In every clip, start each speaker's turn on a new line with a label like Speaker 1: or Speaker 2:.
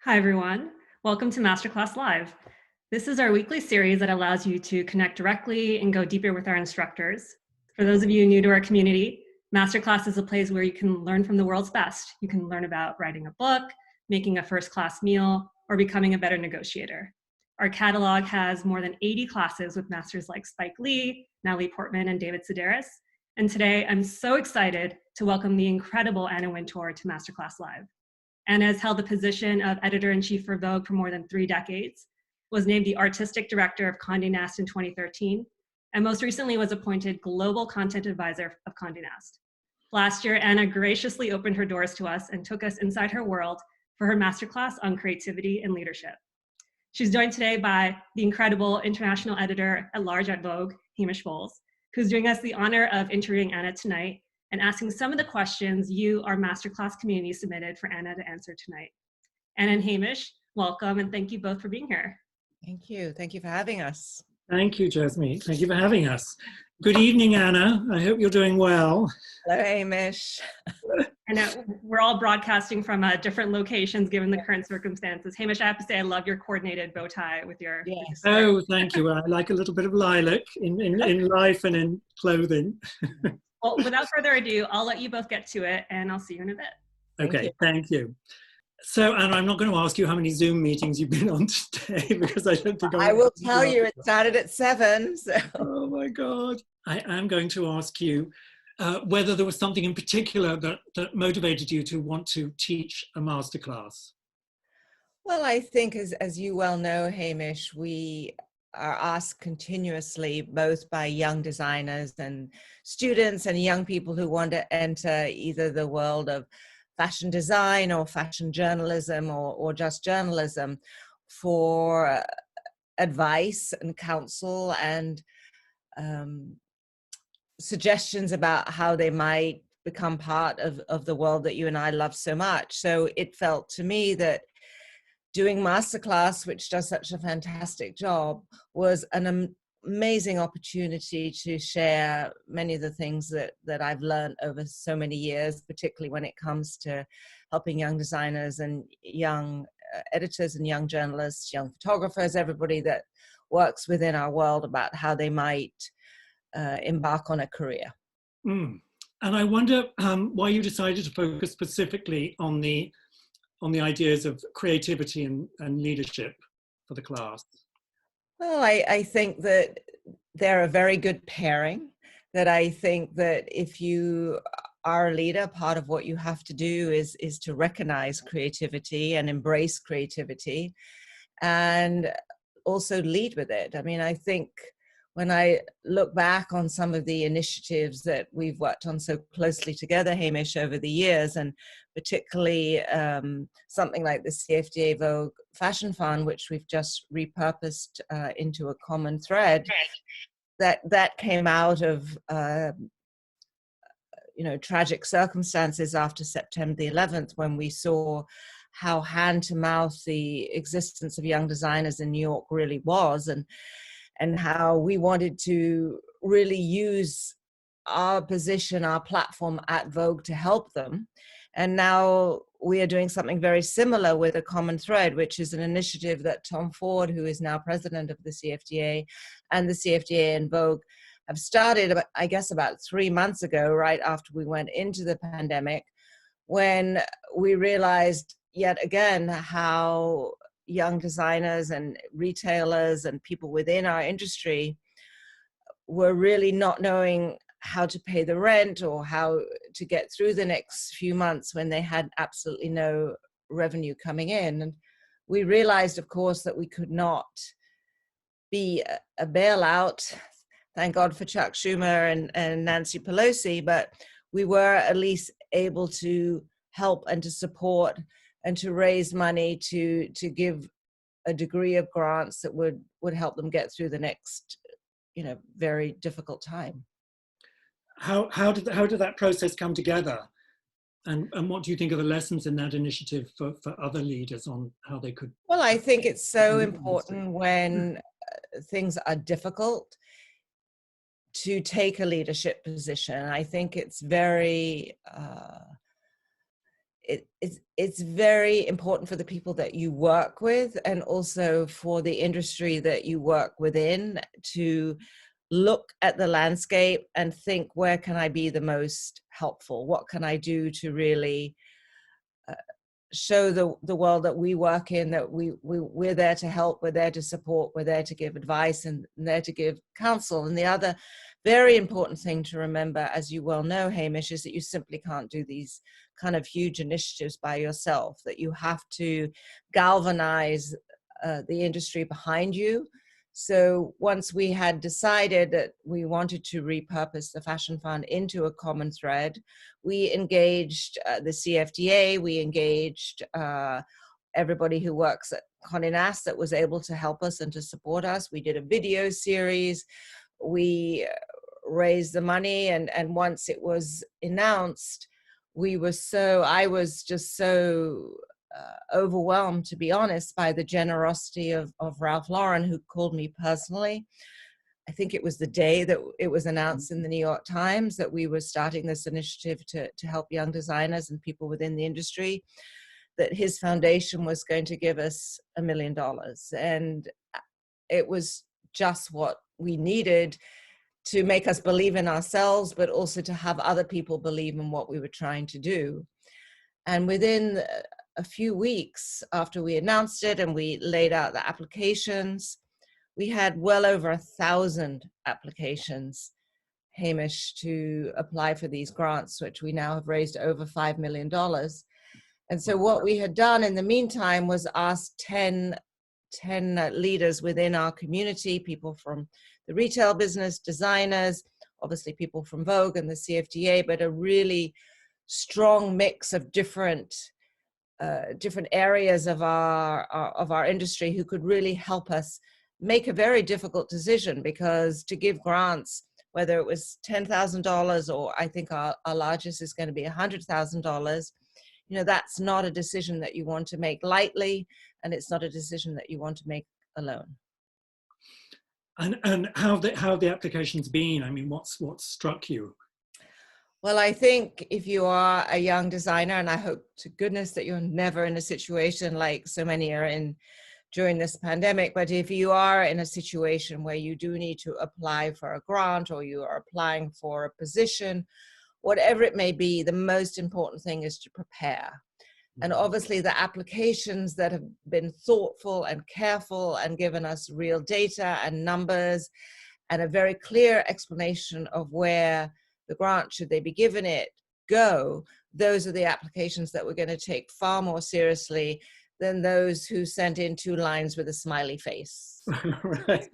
Speaker 1: Hi, everyone. Welcome to MasterClass Live. This is our weekly series that allows you to connect directly and go deeper with our instructors. For those of you new to our community, MasterClass is a place where you can learn from the world's best. You can learn about writing a book, making a first-class meal, or becoming a better negotiator. Our catalog has more than 80 classes with masters like Spike Lee, Natalie Portman, and David Sedaris. And today, I'm so excited to welcome the incredible Anna Wintour to MasterClass Live. Anna has held the position of editor-in-chief for Vogue for more than 3 decades, was named the artistic director of Condé Nast in 2013, and most recently was appointed global content advisor of Condé Nast. Last year, Anna graciously opened her doors to us and took us inside her world for her masterclass on creativity and leadership. She's joined today by the incredible international editor-at-large at Vogue, Hamish Bowles, who's doing us the honor of interviewing Anna tonight and asking some of the questions you, our masterclass community, submitted for Anna to answer tonight. Anna and Hamish, welcome, and thank you both for being here.
Speaker 2: Thank you. Thank you for having us.
Speaker 3: Thank you, Jasmine. Thank you for having us. Good evening, Anna. I hope you're doing well.
Speaker 2: Hello, Hamish.
Speaker 1: I know we're all broadcasting from different locations given the current circumstances. Hamish, I have to say I love your coordinated bow tie with your...
Speaker 2: Yes.
Speaker 3: Oh, thank you. I like a little bit of lilac in life and in clothing.
Speaker 1: Well, without further ado, I'll let you both get to it, and I'll see you in a bit.
Speaker 3: Okay, thank you. So, Anna, I'm not going to ask you how many Zoom meetings you've been on today, because I don't think
Speaker 2: I will tell you it started at 7. So.
Speaker 3: Oh my God. I am going to ask you whether there was something in particular that motivated you to want to teach a masterclass.
Speaker 2: Well, I think as you well know, Hamish, we are asked continuously, both by young designers and students and young people who want to enter either the world of fashion design or fashion journalism or just journalism, for advice and counsel and suggestions about how they might become part of the world that you and I love so much. So it felt to me that doing MasterClass, which does such a fantastic job, was an amazing opportunity to share many of the things that I've learned over so many years, particularly when it comes to helping young designers and young editors and young journalists, young photographers, everybody that works within our world about how they might embark on a career.
Speaker 3: And I wonder why you decided to focus specifically on the ideas of creativity and leadership for the class.
Speaker 2: Well, I think that they're a very good pairing, that I think that if you are a leader, part of what you have to do is to recognize creativity and embrace creativity and also lead with it. I mean, I think when I look back on some of the initiatives that we've worked on so closely together, Hamish, over the years, and particularly something like the CFDA Vogue Fashion Fund, which we've just repurposed into a common thread, that came out of tragic circumstances after September the 11th, when we saw how hand-to-mouth the existence of young designers in New York really was, and how we wanted to really use our position, our platform at Vogue to help them. And now we are doing something very similar with a common thread, which is an initiative that Tom Ford, who is now president of the CFDA, and the CFDA and Vogue have started, I guess, about 3 months ago, right after we went into the pandemic, when we realized yet again how young designers and retailers and people within our industry were really not knowing how to pay the rent or how to get through the next few months when they had absolutely no revenue coming in. And we realized, of course, that we could not be a bailout. Thank God for Chuck Schumer and Nancy Pelosi, but we were at least able to help and to support and to raise money to give a degree of grants that would help them get through the next, very difficult time.
Speaker 3: How did that process come together? And what do you think are the lessons in that initiative for other leaders on how they could?
Speaker 2: Well, I think it's so important when things are difficult to take a leadership position. I think it's very it's very important for the people that you work with, and also for the industry that you work within, to look at the landscape and think, where can I be the most helpful? What can I do to really show the world that we work in, that we're there to help, we're there to support, we're there to give advice, and there to give counsel. And the other very important thing to remember, as you well know, Hamish, is that you simply can't do these kind of huge initiatives by yourself, that you have to galvanize the industry behind you. So once we had decided that we wanted to repurpose the Fashion Fund into a common thread, we engaged the CFDA, we engaged everybody who works at Condé Nast that was able to help us and to support us. We did a video series, we raised the money, and once it was announced, I was just so overwhelmed, to be honest, by the generosity of Ralph Lauren, who called me personally. I think it was the day that it was announced in the New York Times that we were starting this initiative to help young designers and people within the industry, that his foundation was going to give us $1 million. And it was just what we needed to make us believe in ourselves, but also to have other people believe in what we were trying to do. And within a few weeks after we announced it and we laid out the applications, we had well over 1,000 applications, Hamish, to apply for these grants, which we now have raised over $5 million. And so what we had done in the meantime was ask 10 leaders within our community, people from the retail business, designers, obviously people from Vogue and the CFDA, but a really strong mix of different areas of our industry who could really help us make a very difficult decision, because to give grants, whether it was $10,000 or I think our largest is going to be $100,000, that's not a decision that you want to make lightly, and it's not a decision that you want to make alone.
Speaker 3: And how have the applications been? I mean, what's struck you?
Speaker 2: Well, I think if you are a young designer, and I hope to goodness that you're never in a situation like so many are in during this pandemic, but if you are in a situation where you do need to apply for a grant, or you are applying for a position, whatever it may be, the most important thing is to prepare. And obviously the applications that have been thoughtful and careful and given us real data and numbers and a very clear explanation of where the grant, should they be given it, go, those are the applications that we're going to take far more seriously than those who sent in 2 lines with a smiley face.
Speaker 3: Right.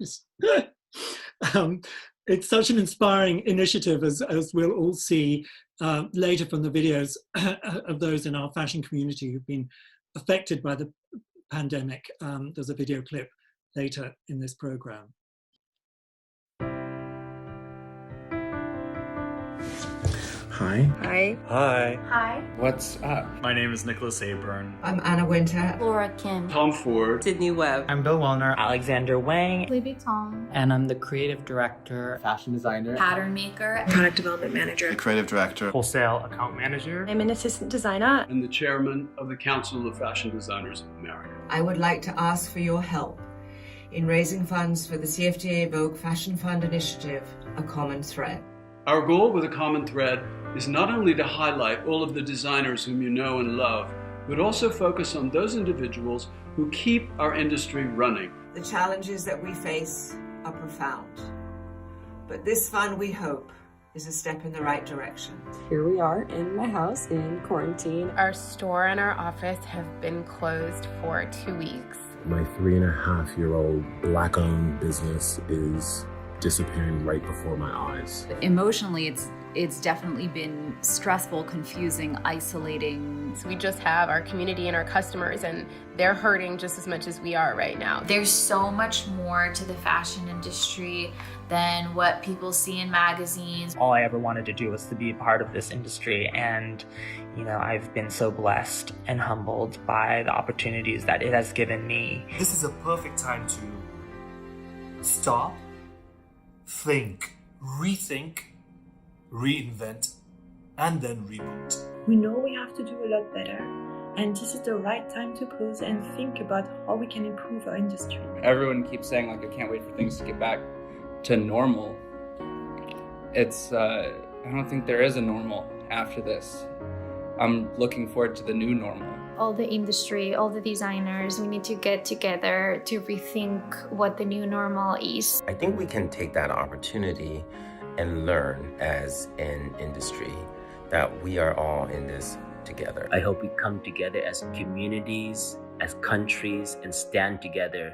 Speaker 3: It's such an inspiring initiative, as we'll all see later from the videos of those in our fashion community who've been affected by the pandemic. There's a video clip later in this program.
Speaker 4: Hi.
Speaker 5: Hi.
Speaker 4: Hi.
Speaker 5: Hi.
Speaker 4: What's up?
Speaker 6: My name is Nicholas Aburn.
Speaker 2: I'm Anna Wintour.
Speaker 5: Laura Kim.
Speaker 6: Tom Ford.
Speaker 5: Sydney Webb.
Speaker 7: I'm Bill Wellner.
Speaker 8: Alexander Wang.
Speaker 9: Libby Tong.
Speaker 7: And I'm the creative director,
Speaker 4: Fashion designer.
Speaker 9: Pattern maker.
Speaker 10: Product development manager.
Speaker 11: The creative director.
Speaker 6: Wholesale account manager.
Speaker 9: I'm an assistant designer.
Speaker 12: And the chairman of the Council of Fashion Designers of America.
Speaker 2: I would like to ask for your help in raising funds for the CFDA Vogue Fashion Fund initiative, A Common Thread.
Speaker 12: Our goal with A Common Thread is not only to highlight all of the designers whom you know and love, but also focus on those individuals who keep our industry running.
Speaker 2: The challenges that we face are profound, but this fund, we hope, is a step in the right direction.
Speaker 10: Here we are in my house in quarantine.
Speaker 13: Our store and our office have been closed for 2 weeks.
Speaker 4: My 3.5-year-old Black-owned business is disappearing right before my eyes.
Speaker 14: Emotionally, it's definitely been stressful, confusing, isolating.
Speaker 13: So we just have our community and our customers, and they're hurting just as much as we are right now.
Speaker 15: There's so much more to the fashion industry than what people see in magazines.
Speaker 8: All I ever wanted to do was to be a part of this industry, and I've been so blessed and humbled by the opportunities that it has given me.
Speaker 16: This is a perfect time to stop, think, rethink, reinvent, and then reboot.
Speaker 5: We know we have to do a lot better, and this is the right time to pause and think about how we can improve our industry.
Speaker 11: Everyone keeps saying, like, I can't wait for things to get back to normal. I don't think there is a normal after this. I'm looking forward to the new normal.
Speaker 17: All the industry, all the designers, we need to get together to rethink what the new normal is.
Speaker 18: I think we can take that opportunity and learn as an industry that we are all in this together.
Speaker 19: I hope we come together as communities, as countries, and stand together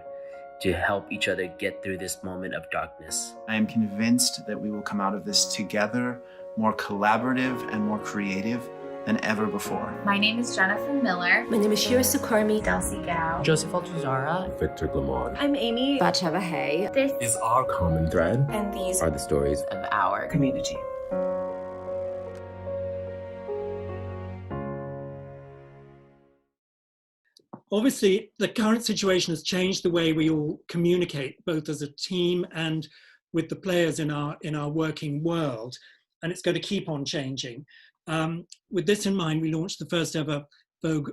Speaker 19: to help each other get through this moment of darkness.
Speaker 20: I am convinced that we will come out of this together, more collaborative and more creative than ever before.
Speaker 15: My name is Jennifer Miller.
Speaker 10: My name is Eri2eri.
Speaker 15: Delcy Gao.
Speaker 7: Joseph Altuzara.
Speaker 4: Victor Glamond.
Speaker 9: I'm Amy.
Speaker 10: Batsheva Hay.
Speaker 15: This
Speaker 4: is our common thread.
Speaker 9: And these
Speaker 18: are the stories
Speaker 7: of our community.
Speaker 3: Obviously, the current situation has changed the way we all communicate, both as a team and with the players in our working world, and it's going to keep on changing. With this in mind, we launched the first ever Vogue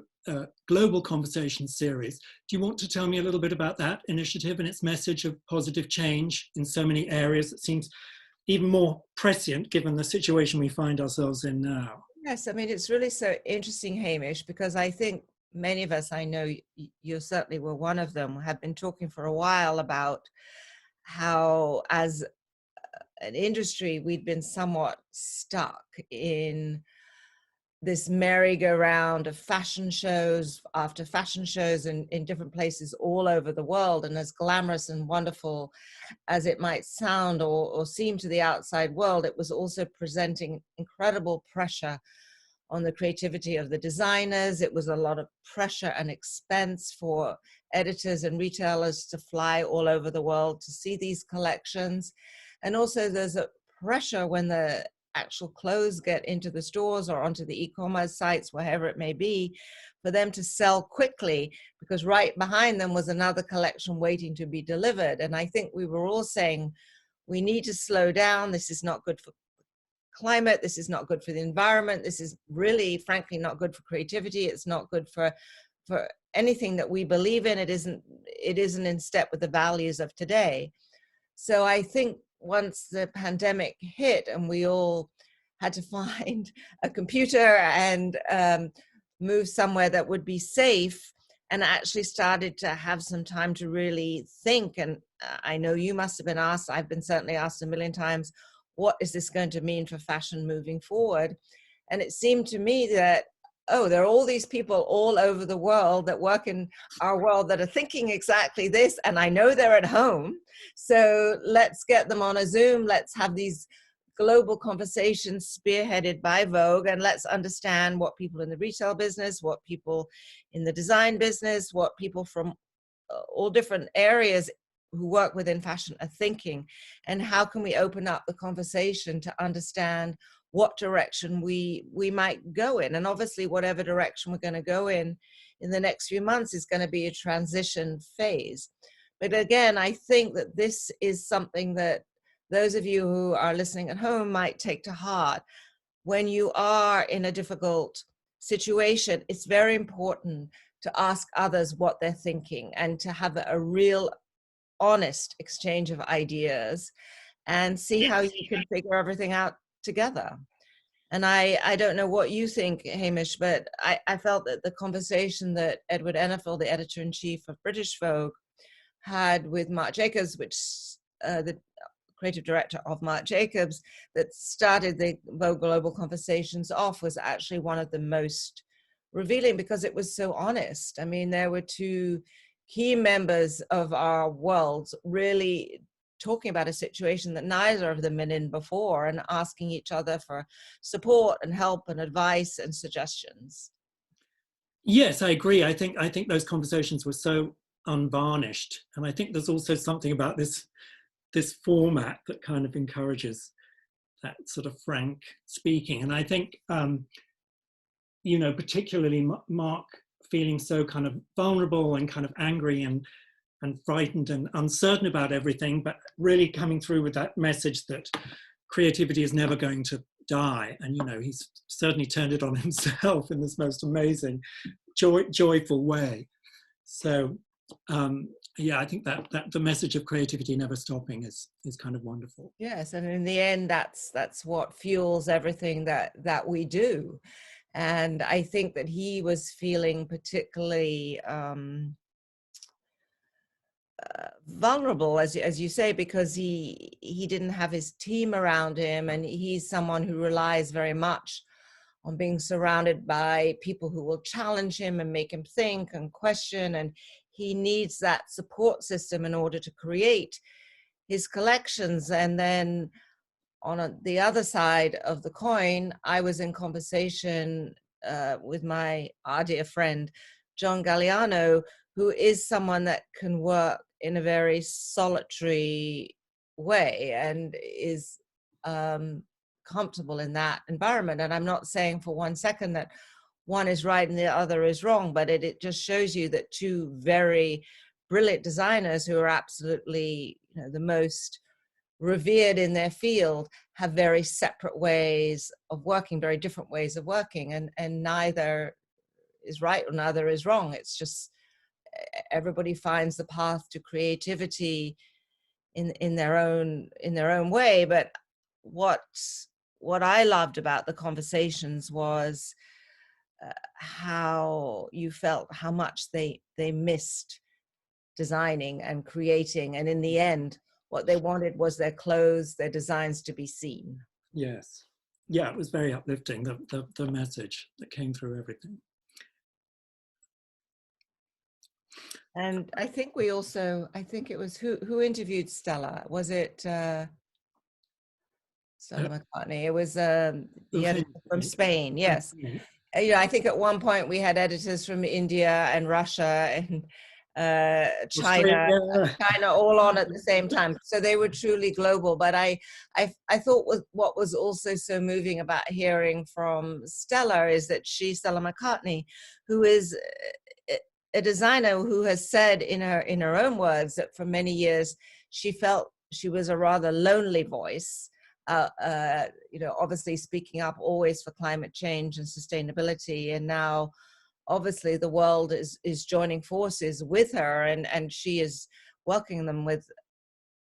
Speaker 3: Global Conversation series. Do you want to tell me a little bit about that initiative and its message of positive change in so many areas? It seems even more prescient given the situation we find ourselves in now.
Speaker 2: Yes, I mean, it's really so interesting, Hamish, because I think many of us, I know you certainly were one of them, have been talking for a while about how as an industry, we've been somewhat stuck in this merry-go-round of fashion shows after fashion shows in different places all over the world. And as glamorous and wonderful as it might sound or seem to the outside world, it was also presenting incredible pressure on the creativity of the designers. It was a lot of pressure and expense for editors and retailers to fly all over the world to see these collections. And also there's a pressure when the actual clothes get into the stores or onto the e-commerce sites, wherever it may be, for them to sell quickly, because right behind them was another collection waiting to be delivered. And I think we were all saying, we need to slow down. This is not good for climate. This is not good for the environment. This is really, frankly, not good for creativity. It's not good for anything that we believe in. It isn't in step with the values of today. So I think once the pandemic hit and we all had to find a computer and move somewhere that would be safe, and actually started to have some time to really think. And I know you must have been asked, I've been certainly asked a million times, what is this going to mean for fashion moving forward? And it seemed to me that, oh, there are all these people all over the world that work in our world that are thinking exactly this, and I know they're at home. So let's get them on a Zoom. Let's have these global conversations spearheaded by Vogue, and let's understand what people in the retail business, what people in the design business, what people from all different areas who work within fashion are thinking, and how can we open up the conversation to understand what direction we might go in. And obviously whatever direction we're going to go in the next few months is going to be a transition phase. But again, I think that this is something that those of you who are listening at home might take to heart. When you are in a difficult situation, it's very important to ask others what they're thinking and to have a real honest exchange of ideas and see how you can figure everything out together. And I don't know what you think, Hamish, but I felt that the conversation that Edward Enninful, the editor-in-chief of British Vogue, had with Marc Jacobs, which the creative director of Marc Jacobs, that started the Vogue Global Conversations off, was actually one of the most revealing because it was so honest. I mean, there were two key members of our world really talking about a situation that neither of them been in before and asking each other for support and help and advice and suggestions.
Speaker 3: Yes, I agree. I think those conversations were so unvarnished. And I think there's also something about this format that kind of encourages that sort of frank speaking. And I think, particularly Mark feeling so kind of vulnerable and kind of angry and frightened and uncertain about everything, but really coming through with that message that creativity is never going to die. And, you know, he's certainly turned it on himself in this most amazing, joyful way. So, yeah, I think that the message of creativity never stopping is kind of wonderful.
Speaker 2: Yes, and in the end, that's what fuels everything that we do. And I think that he was feeling particularly vulnerable, as you say, because he didn't have his team around him, and he's someone who relies very much on being surrounded by people who will challenge him and make him think and question, and he needs that support system in order to create his collections. And then on the other side of the coin, I was in conversation with our dear friend John Galliano, who is someone that can work in a very solitary way and is comfortable in that environment. And I'm not saying for one second that one is right and the other is wrong, but it just shows you that two very brilliant designers who are absolutely, you know, the most revered in their field have very separate ways of working, very different ways of working, and neither is right or neither is wrong. It's just everybody finds the path to creativity in their own way. But what I loved about the conversations was how you felt how much they missed designing and creating, and in the end what they wanted was their clothes, their designs to be seen.
Speaker 3: Yes, yeah, it was very uplifting, the message that came through everything.
Speaker 2: And I think we also, I think it was who interviewed Stella? Was it Stella McCartney? It was the editor from Spain. Yes. You know, I think at one point we had editors from India and Russia and China all on at the same time. So they were truly global. But I thought what was also so moving about hearing from Stella is that Stella McCartney, who is a designer who has said in her own words that for many years she felt she was a rather lonely voice. You know, obviously speaking up always for climate change and sustainability, and now obviously the world is joining forces with her, and she is welcoming them with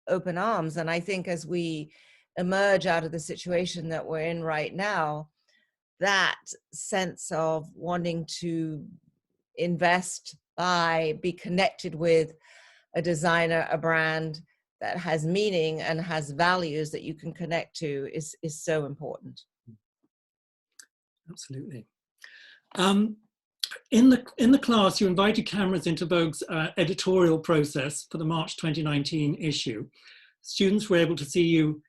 Speaker 2: open arms. And I think as we emerge out of the situation that we're in right now, that sense of wanting to invest, be connected with a designer, a brand that has meaning and has values that you can connect to is so important.
Speaker 3: Absolutely. In the class, you invited cameras into Vogue's editorial process for the March 2019 issue. Students were able to see you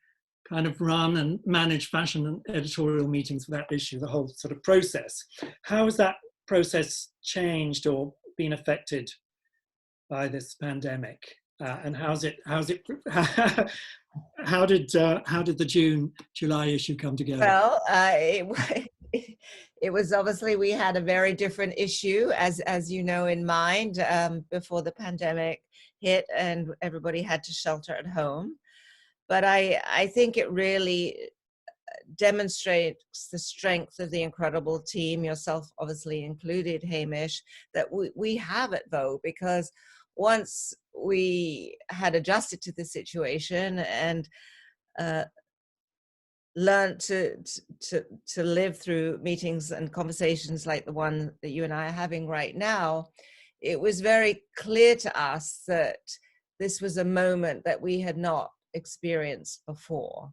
Speaker 3: kind of run and manage fashion and editorial meetings for that issue, the whole sort of process. How has that process changed or been affected by this pandemic? And how did the July issue come together?
Speaker 2: Well, it was obviously, we had a very different issue, as you know, in mind before the pandemic hit and everybody had to shelter at home. But I think it really demonstrates the strength of the incredible team, yourself obviously included, Hamish, that we have at Vogue, because once we had adjusted to the situation and learned to live through meetings and conversations like the one that you and I are having right now, it was very clear to us that this was a moment that we had not experienced before.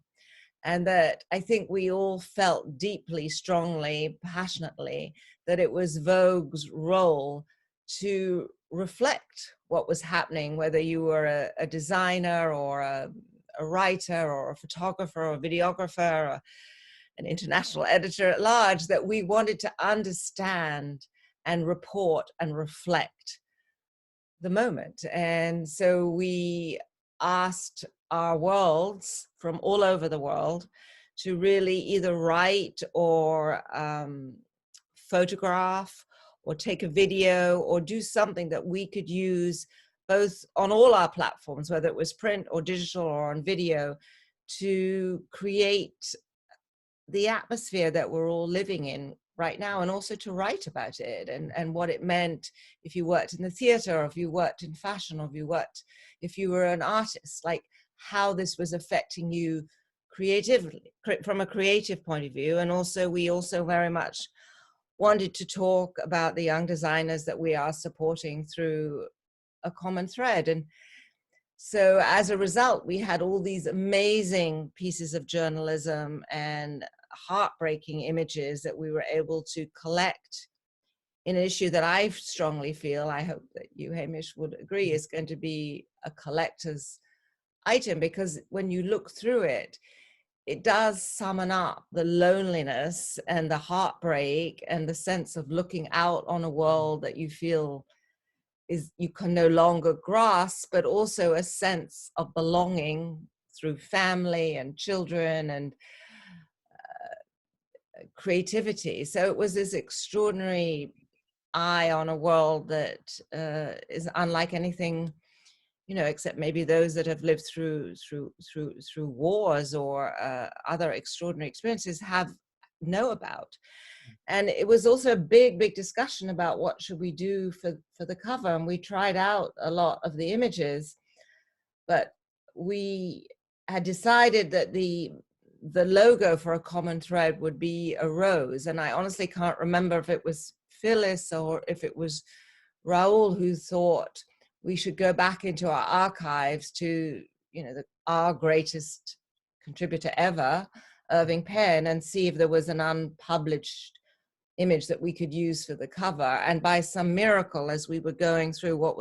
Speaker 2: And that I think we all felt deeply, strongly, passionately that it was Vogue's role to reflect what was happening, whether you were a designer or a writer or a photographer or a videographer or an international editor at large, that we wanted to understand and report and reflect the moment. And so we asked our worlds from all over the world to really either write or photograph or take a video or do something that we could use both on all our platforms, whether it was print or digital or on video, to create the atmosphere that we're all living in right now, and also to write about it and what it meant if you worked in the theater, or if you worked in fashion, or if you were an artist, like how this was affecting you creatively, from a creative point of view. And also, we also very much wanted to talk about the young designers that we are supporting through a common thread. And so as a result, we had all these amazing pieces of journalism and heartbreaking images that we were able to collect in an issue that I strongly feel, I hope that you, Hamish, would agree, is going to be a collector's item, because when you look through it, it does summon up the loneliness and the heartbreak and the sense of looking out on a world that you feel is you can no longer grasp, but also a sense of belonging through family and children and creativity. So it was this extraordinary eye on a world that is unlike anything, you know, except maybe those that have lived through wars or other extraordinary experiences know about. And it was also a big discussion about what should we do for the cover. And we tried out a lot of the images, but we had decided that the logo for a common thread would be a rose. And I honestly can't remember if it was Phyllis or if it was Raoul who thought we should go back into our archives to, you know, our greatest contributor ever, Irving Penn, and see if there was an unpublished image that we could use for the cover. And by some miracle, as we were going through what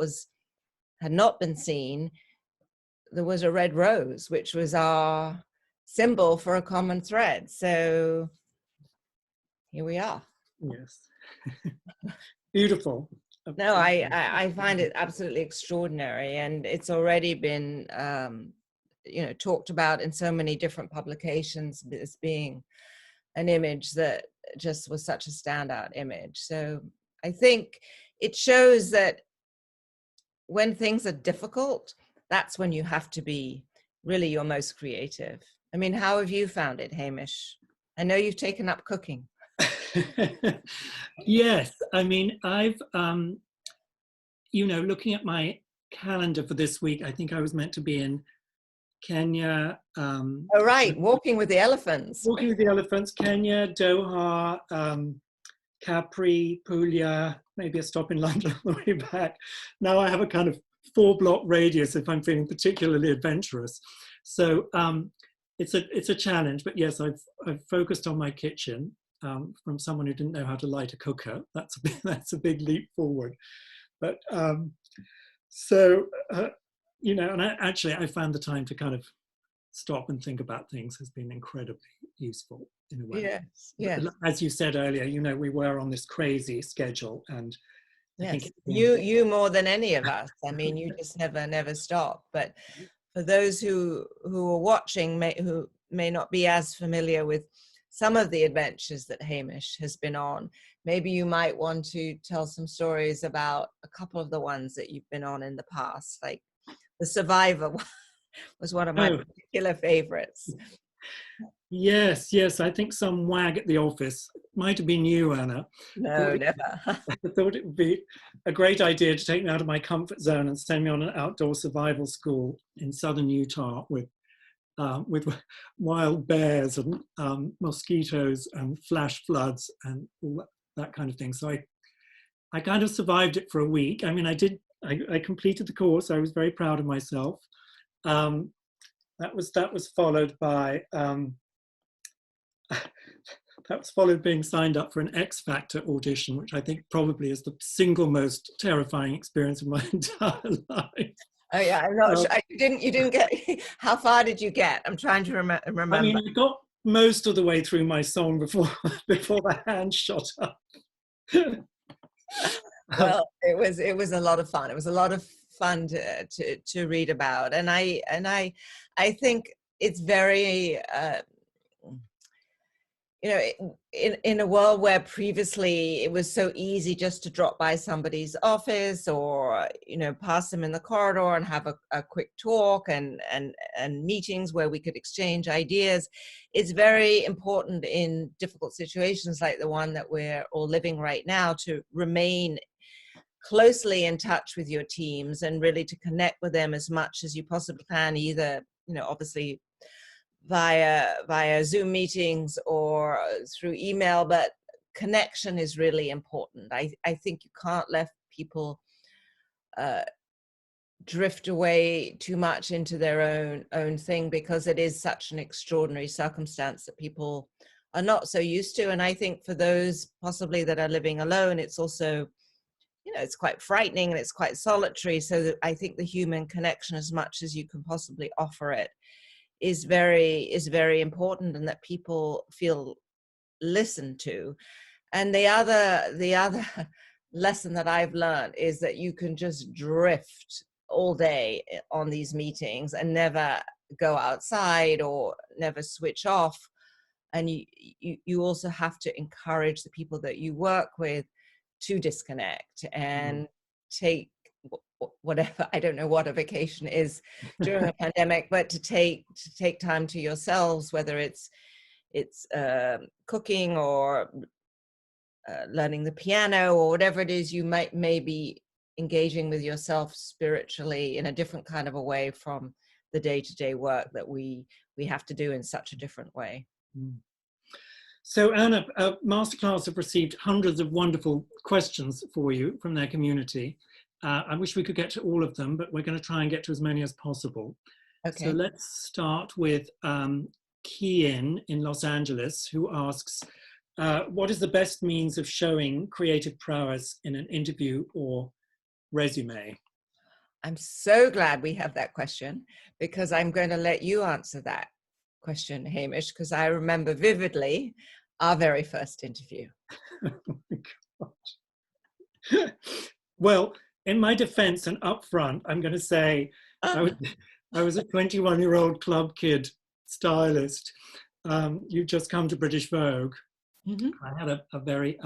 Speaker 2: had not been seen, there was a red rose, which was our symbol for a common thread. So here we are.
Speaker 3: Yes. Beautiful.
Speaker 2: No, I find it absolutely extraordinary, and it's already been you know, talked about in so many different publications as being an image that just was such a standout image. So I think it shows that when things are difficult, that's when you have to be really your most creative. I mean, how have you found it, Hamish? I know you've taken up cooking.
Speaker 3: Yes, I mean, I've, you know, looking at my calendar for this week, I think I was meant to be in Kenya.
Speaker 2: Oh, right, walking with the elephants.
Speaker 3: Walking with the elephants, Kenya, Doha, Capri, Puglia, maybe a stop in London on the way back. Now I have a kind of 4-block radius if I'm feeling particularly adventurous. So it's a challenge, but yes, I've focused on my kitchen. From someone who didn't know how to light a cooker. That's a big leap forward. But you know, and I found the time to kind of stop and think about things has been incredibly useful in a way.
Speaker 2: Yes.
Speaker 3: As you said earlier, you know, we were on this crazy schedule, and I think
Speaker 2: you more than any of us. I mean, you just never stop. But for those who are watching, who may not be as familiar with some of the adventures that Hamish has been on, maybe you might want to tell some stories about a couple of the ones that you've been on in the past. Like the Survivor was one of my particular favorites.
Speaker 3: Yes, I think some wag at the office, might have been you, Anna.
Speaker 2: No, never.
Speaker 3: I thought it would be a great idea to take me out of my comfort zone and send me on an outdoor survival school in southern Utah with wild bears and mosquitoes and flash floods and all that kind of thing. So I kind of survived it for a week. I mean, I completed the course. I was very proud of myself. That was followed by being signed up for an X Factor audition, which I think probably is the single most terrifying experience of my entire life.
Speaker 2: Oh yeah, I'm not sure. You didn't get. How far did you get? I'm trying to remember.
Speaker 3: I mean, I got most of the way through my song before the hand shot up.
Speaker 2: Well, it was a lot of fun. It was a lot of fun to read about, and I think it's very you know, in a world where previously it was so easy just to drop by somebody's office or, you know, pass them in the corridor and have a quick talk and meetings where we could exchange ideas, it's very important in difficult situations like the one that we're all living right now to remain closely in touch with your teams and really to connect with them as much as you possibly can, either, you know, obviously via Zoom meetings or through email, but connection is really important. I think you can't let people drift away too much into their own thing, because it is such an extraordinary circumstance that people are not so used to. And I think for those possibly that are living alone, it's also, you know, it's quite frightening and it's quite solitary. So that I think the human connection, as much as you can possibly offer it, is very important, and that people feel listened to. And the other lesson that I've learned is that you can just drift all day on these meetings and never go outside or never switch off. And you also have to encourage the people that you work with to disconnect and take whatever, I don't know what a vacation is during a pandemic, but to take time to yourselves, whether it's cooking or learning the piano or whatever it is you may be engaging with yourself spiritually in a different kind of a way from the day-to-day work that we have to do in such a different way.
Speaker 3: So Anna, MasterClass have received hundreds of wonderful questions for you from their community. I wish we could get to all of them, but we're going to try and get to as many as possible. Okay. So let's start with Kian in Los Angeles, who asks, what is the best means of showing creative prowess in an interview or resume?
Speaker 2: I'm so glad we have that question, because I'm going to let you answer that question, Hamish, because I remember vividly our very first interview.
Speaker 3: Oh my gosh. Well, in my defense and upfront, I'm going to say I was a 21-year-old club kid stylist. You'd just come to British Vogue. Mm-hmm. I had a very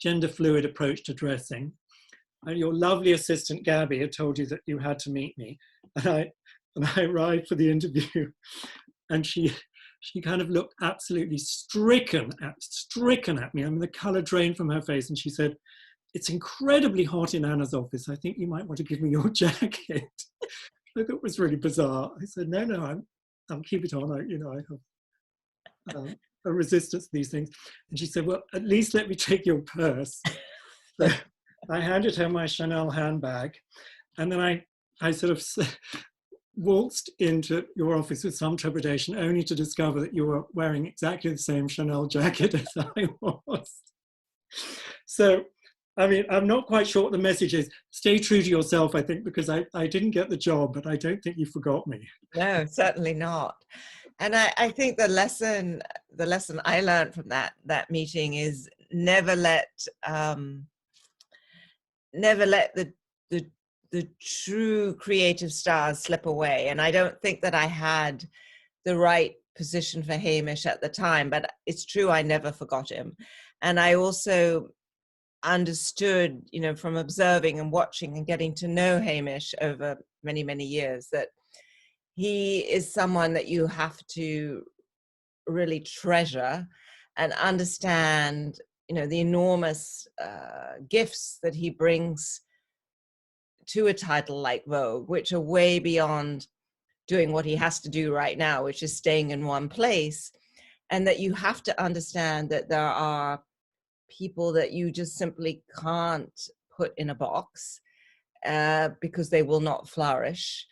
Speaker 3: gender fluid approach to dressing. And your lovely assistant, Gabby, had told you that you had to meet me. And I arrived for the interview, and she kind of looked absolutely stricken at me. I mean, the color drained from her face, and she said, "It's incredibly hot in Anna's office. I think you might want to give me your jacket." I thought it was really bizarre. I said, "No, I'll keep it on. I have a resistance to these things." And she said, "Well, at least let me take your purse." So I handed her my Chanel handbag, and then I sort of waltzed into your office with some trepidation, only to discover that you were wearing exactly the same Chanel jacket as I was. So, I mean, I'm not quite sure what the message is. Stay true to yourself, I think, because I didn't get the job, but I don't think you forgot me.
Speaker 2: No, certainly not. And I think the lesson I learned from that meeting is never let the true creative stars slip away. And I don't think that I had the right position for Hamish at the time, but it's true, I never forgot him. And I also understood, you know, from observing and watching and getting to know Hamish over many, many years, that he is someone that you have to really treasure and understand, you know, the enormous gifts that he brings to a title like Vogue, which are way beyond doing what he has to do right now, which is staying in one place. And that you have to understand that there are people that you just simply can't put in a box because they will not flourish.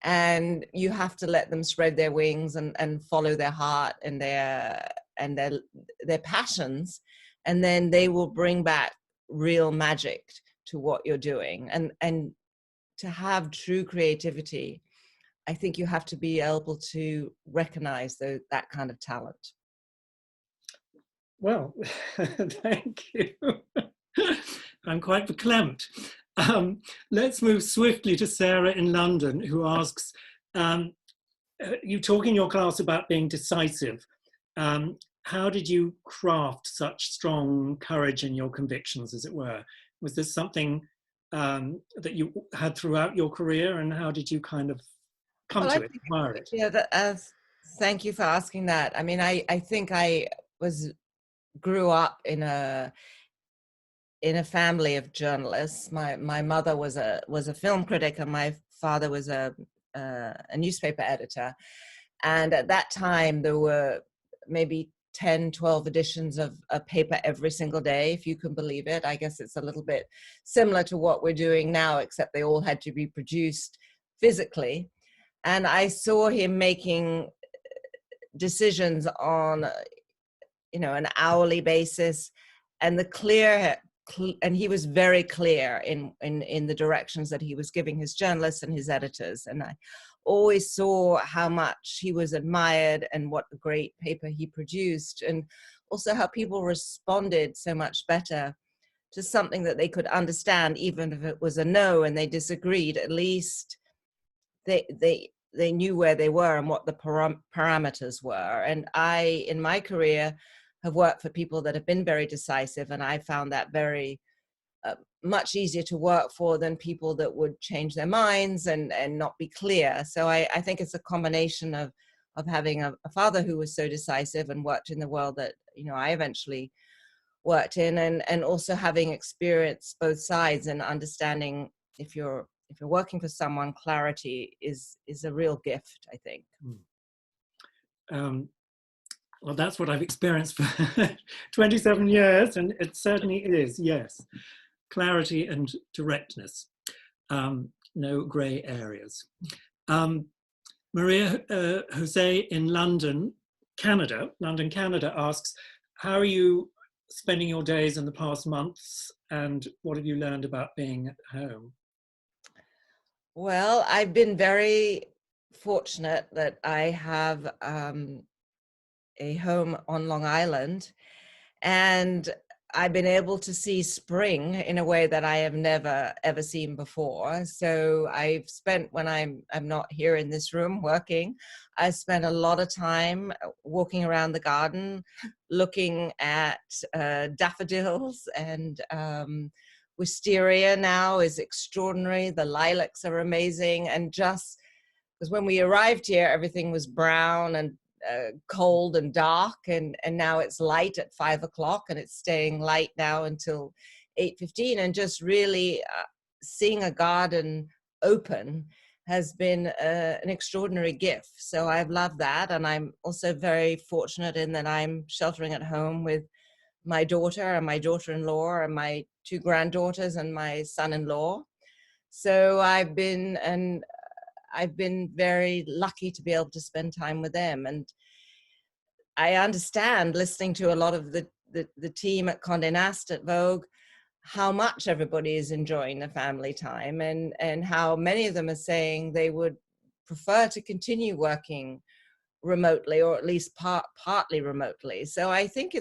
Speaker 2: And you have to let them spread their wings and follow their heart and their passions. And then they will bring back real magic to what you're doing. And to have true creativity, I think you have to be able to recognize that kind of talent.
Speaker 3: Well, thank you. I'm quite verklempt. Let's move swiftly to Sarah in London, who asks, you talk in your class about being decisive. how did you craft such strong courage in your convictions, as it were? Was this something that you had throughout your career, and how did you kind of come to it, acquire it?
Speaker 2: Yeah, thank you for asking that. I mean, I think I grew up in a family of journalists. My mother was a film critic, and my father was a newspaper editor. And at that time, there were maybe 10, 12 editions of a paper every single day, if you can believe it. I guess it's a little bit similar to what we're doing now, except they all had to be produced physically. And I saw him making decisions on, an hourly basis, and and he was very clear in the directions that he was giving his journalists and his editors. And I always saw how much he was admired and what a great paper he produced, and also how people responded so much better to something that they could understand, even if it was a no and they disagreed. At least they knew where they were and what the parameters were. And I, in my career, have worked for people that have been very decisive, and I found that very much easier to work for than people that would change their minds and not be clear. So I think it's a combination of having a father who was so decisive and worked in the world that I eventually worked in, and also having experienced both sides and understanding if you're working for someone, clarity is a real gift, I think.
Speaker 3: Well, that's what I've experienced for 27 years, and it certainly is, yes. Clarity and directness, no grey areas. Maria Jose in London, Canada asks, how are you spending your days in the past months, and what have you learned about being at home?
Speaker 2: Well, I've been very fortunate that I have a home on Long Island, and I've been able to see spring in a way that I have never ever seen before. So I've spent, when I'm not here in this room working, I spent a lot of time walking around the garden, looking at daffodils, and wisteria now is extraordinary. The lilacs are amazing, and just because when we arrived here, everything was brown and cold and dark, and now it's light at 5 o'clock, and it's staying light now until 8:15. And just really seeing a garden open has been an extraordinary gift. So I've loved that, and I'm also very fortunate in that I'm sheltering at home with my daughter and my daughter-in-law and my 2 granddaughters and my son-in-law. So I've been very lucky to be able to spend time with them. And I understand, listening to a lot of the team at Condé Nast, at Vogue, how much everybody is enjoying the family time, and how many of them are saying they would prefer to continue working remotely, or at least partly remotely. So I do think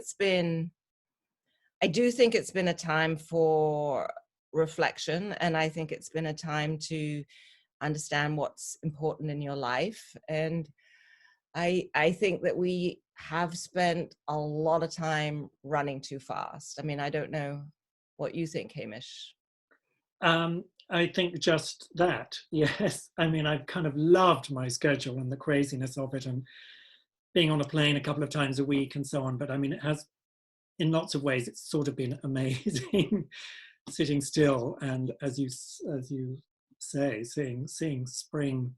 Speaker 2: it's been a time for reflection, and I think it's been a time to understand what's important in your life. And I think that we have spent a lot of time running too fast. I mean, I don't know what you think, Hamish.
Speaker 3: I think just that, yes. I mean, I've kind of loved my schedule and the craziness of it, and being on a plane a couple of times a week and so on. But I mean, it has, in lots of ways, it's sort of been amazing sitting still, and as you say, seeing spring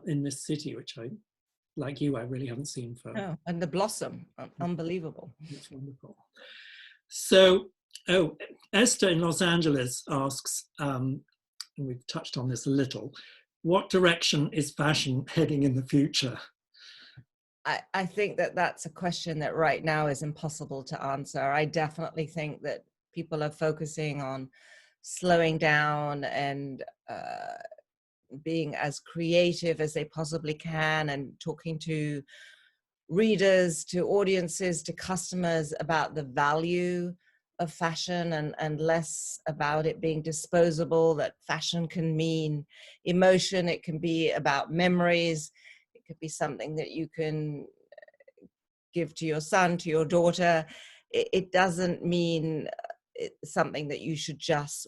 Speaker 3: in this city, which I, like you, I really haven't seen for.
Speaker 2: Oh, and the blossom, unbelievable.
Speaker 3: It's wonderful. So, Esther in Los Angeles asks, and we've touched on this a little, what direction is fashion heading in the future?
Speaker 2: I think that that's a question that right now is impossible to answer. I definitely think that people are focusing on slowing down and being as creative as they possibly can, and talking to readers, to audiences, to customers about the value of fashion, and less about it being disposable, that fashion can mean emotion, it can be about memories, it could be something that you can give to your son, to your daughter, it doesn't mean it's something that you should just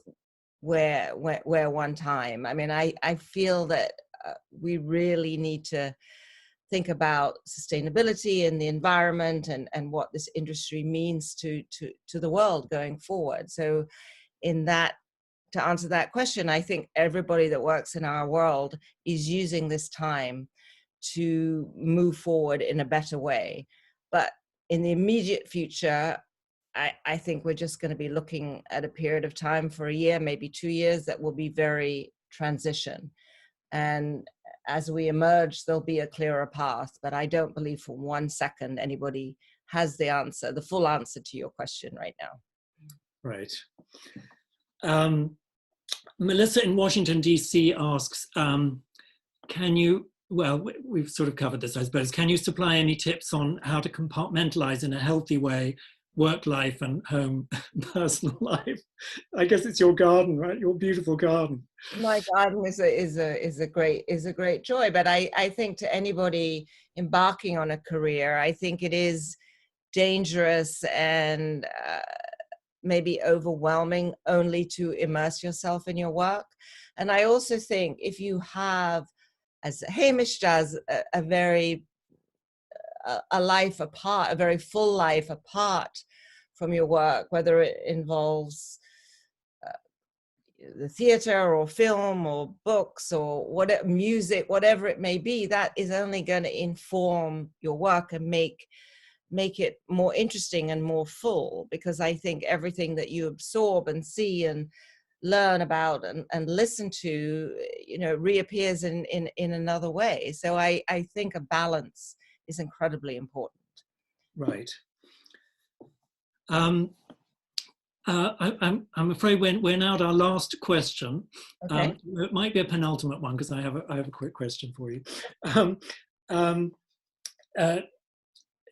Speaker 2: wear one time. I mean, I feel that we really need to think about sustainability and the environment and what this industry means to the world going forward. So in that, to answer that question, I think everybody that works in our world is using this time to move forward in a better way. But in the immediate future, I think we're just going to be looking at a period of time for a year, maybe 2 years, that will be very transition. And as we emerge, there'll be a clearer path. But I don't believe for 1 second anybody has the answer, the full answer to your question right now.
Speaker 3: Right. Melissa in Washington, D.C. asks, can you, well, we've sort of covered this, I suppose. Can you supply any tips on how to compartmentalize in a healthy way work life and home personal life? I guess it's your garden, right? Your beautiful garden.
Speaker 2: My garden is a great joy. But I think to anybody embarking on a career, I think it is dangerous and maybe overwhelming only to immerse yourself in your work. And I also think if you have, as Hamish does, a life apart, a very full life apart from your work, whether it involves the theater or film or books or whatever, music, whatever it may be, that is only going to inform your work and make it more interesting and more full, because I think everything that you absorb and see and learn about and listen to, reappears in another way. So I think a balance is incredibly important.
Speaker 3: Right. I'm afraid we're now at our last question.
Speaker 2: Okay.
Speaker 3: It might be a penultimate one because I have a quick question for you.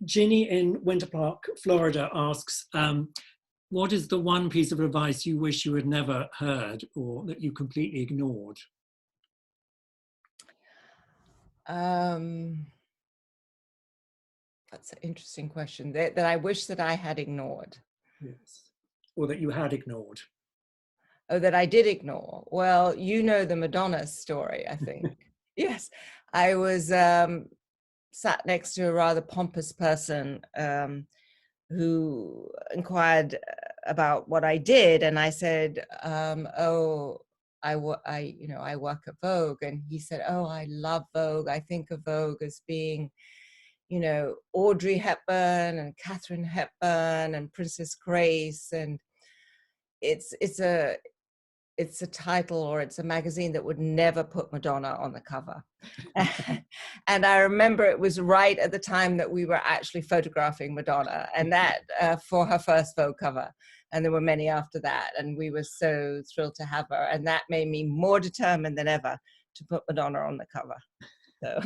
Speaker 3: Ginny in Winter Park, Florida asks, what is the one piece of advice you wish you had never heard or that you completely ignored?
Speaker 2: That's an interesting question that I wish that I had ignored.
Speaker 3: Yes. Or that you had ignored.
Speaker 2: Oh, that I did ignore. Well, you know the Madonna story, I think. Yes. I was sat next to a rather pompous person who inquired about what I did. And I said, I work at Vogue. And he said, oh, I love Vogue. I think of Vogue as being, Audrey Hepburn and Katharine Hepburn and Princess Grace. And it's a title, or it's a magazine that would never put Madonna on the cover. And I remember it was right at the time that we were actually photographing Madonna, and that for her first Vogue cover. And there were many after that. And we were so thrilled to have her. And that made me more determined than ever to put Madonna on the cover. So.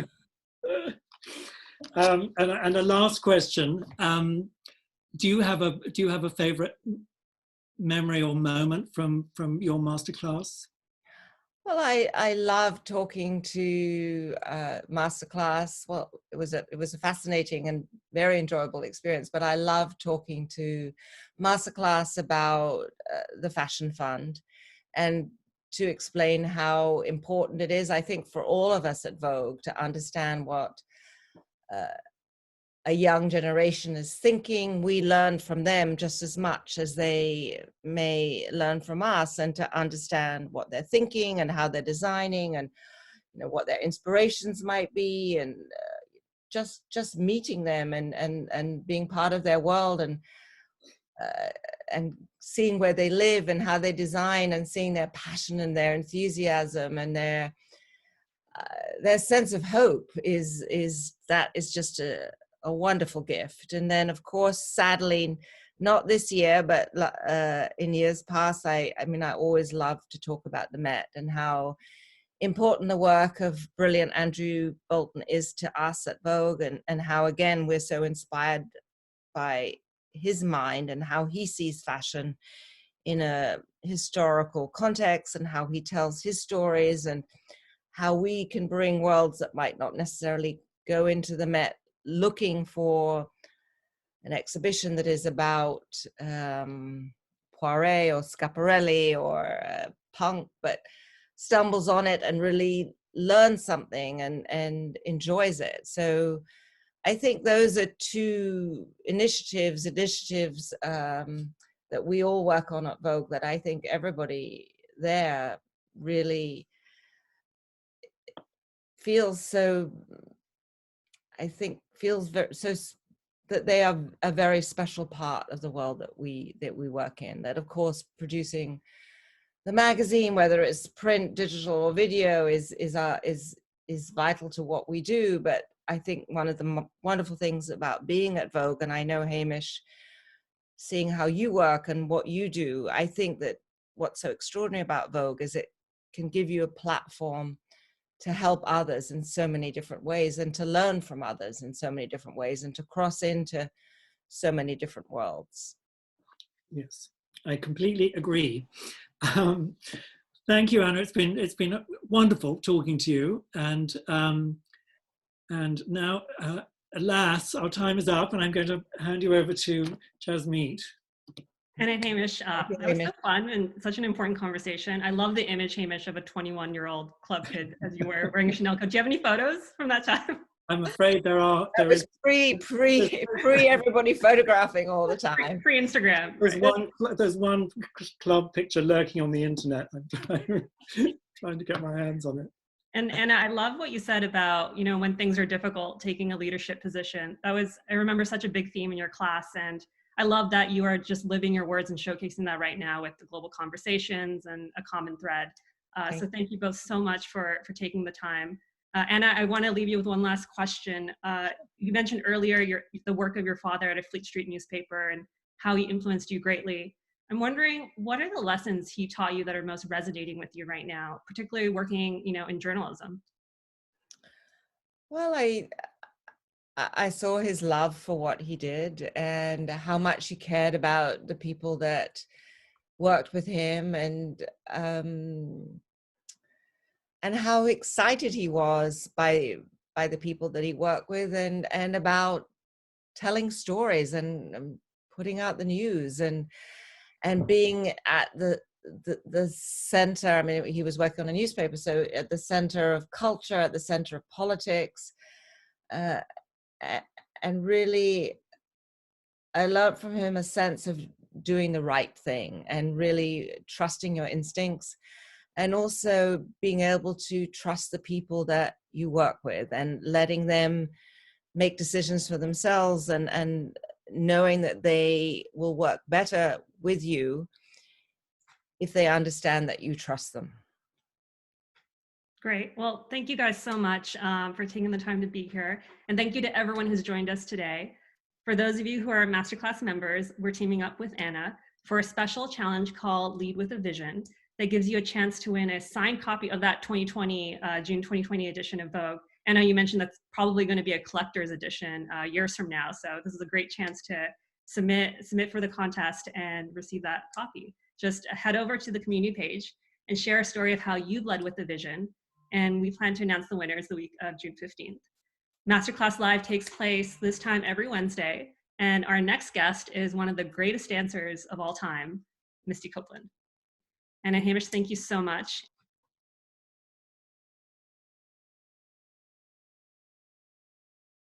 Speaker 3: And a last question: do you have a favorite memory or moment from your masterclass?
Speaker 2: Well, I love talking to MasterClass. Well, it was a fascinating and very enjoyable experience. But I love talking to MasterClass about the Fashion Fund, and to explain how important it is, I think, for all of us at Vogue to understand what a young generation is thinking. We learn from them just as much as they may learn from us, and to understand what they're thinking and how they're designing, and what their inspirations might be, and just meeting them and being part of their world, and seeing where they live and how they design, and seeing their passion and their enthusiasm and their sense of hope is just a wonderful gift. And then, of course, sadly, not this year, but in years past, I always love to talk about the Met and how important the work of brilliant Andrew Bolton is to us at Vogue, and how, again, we're so inspired by his mind and how he sees fashion in a historical context, and how he tells his stories, and how we can bring worlds that might not necessarily go into the Met looking for an exhibition that is about Poiret or Schiaparelli or punk, but stumbles on it and really learns something and enjoys it. So I think those are two initiatives that we all work on at Vogue that I think everybody there really feels so, I think feels very, so that they are a very special part of the world that we work in. That of course producing the magazine, whether it's print, digital, or video, is vital to what we do. But I think one of the wonderful things about being at Vogue, and I know Hamish, seeing how you work and what you do, I think that what's so extraordinary about Vogue is it can give you a platform to help others in so many different ways and to learn from others in so many different ways and to cross into so many different worlds.
Speaker 3: Yes, I completely agree. Thank you, Anna. It's been wonderful talking to you, and now, alas, our time is up, and I'm going to hand you over to Jasmeet.
Speaker 1: And Hamish, that was so fun and such an important conversation. I love the image, Hamish, of a 21-year-old club kid as you were wearing a Chanel coat. Do you have any photos from that time?
Speaker 3: I'm afraid there
Speaker 2: is pre everybody photographing all the time.
Speaker 1: Pre-Instagram.
Speaker 3: There's one club picture lurking on the internet. I'm trying to get my hands on it.
Speaker 1: And I love what you said about, when things are difficult, taking a leadership position. I remember such a big theme in your class, and I love that you are just living your words and showcasing that right now with the global conversations and a common thread. So thank you both so much for taking the time. Anna, I want to leave you with one last question. You mentioned earlier the work of your father at a Fleet Street newspaper and how he influenced you greatly. I'm wondering, what are the lessons he taught you that are most resonating with you right now, particularly working, in journalism?
Speaker 2: Well, I saw his love for what he did and how much he cared about the people that worked with him, and how excited he was by the people that he worked with, and about telling stories and putting out the news and being at the center. I mean, he was working on a newspaper, so at the center of culture, at the center of politics. And really, I learned from him a sense of doing the right thing and really trusting your instincts, and also being able to trust the people that you work with and letting them make decisions for themselves, and knowing that they will work better with you if they understand that you trust them.
Speaker 1: Great. Well, thank you guys so much for taking the time to be here. And thank you to everyone who's joined us today. For those of you who are MasterClass members, we're teaming up with Anna for a special challenge called Lead with a Vision that gives you a chance to win a signed copy of that June 2020 edition of Vogue. Anna, you mentioned that's probably going to be a collector's edition years from now. So this is a great chance to submit for the contest and receive that copy. Just head over to the community page and share a story of how you led with the vision. And we plan to announce the winners the week of June 15th. MasterClass Live takes place this time every Wednesday, and our next guest is one of the greatest dancers of all time, Misty Copeland. And Hamish, thank you so much.